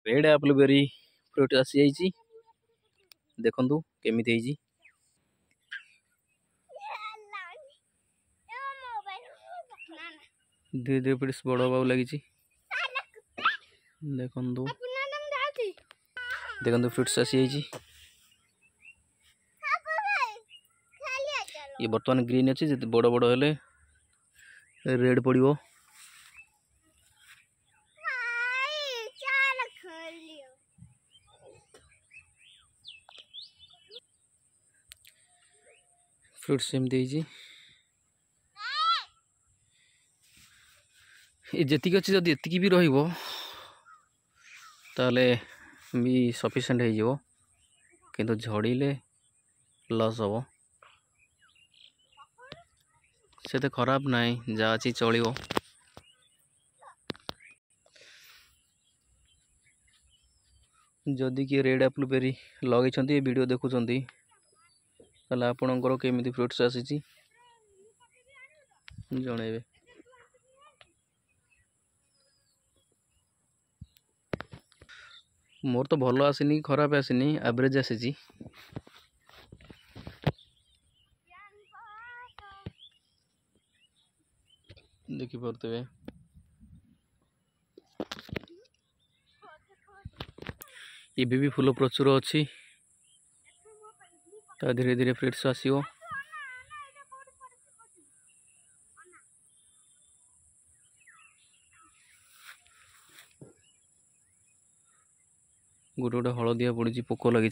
Red Apple berry fruit आसी जाइए देखु केमी धीरे धीरे फ्रूट्स बड़ हवा लगी देखु देखु फ्रूट्स आसी जाइए ये बर्तमान ग्रीन अच्छी बड़ बड़ हेले रेड पड़ो फ्रूट्स एमती जी अच्छी जदि एतिकी भी रही भी सफिशिएंट हो किंतु झड़ीले लॉस हम से तो खराब नाई जहाँ अच्छी चलो जदि किए रेड एप्पल बेरी लगे वीडियो देखुं आपणकर केमी फ्रूट्स आसी जनइबे मोर तो भल आसनी खराब आसनी एवरेज आसी देखी पारे ये भी फूल प्रचुर अच्छी धीरे धीरे फ्रूट्स आसो गोटे गोटे हलदिया पड़ी पोक लगी।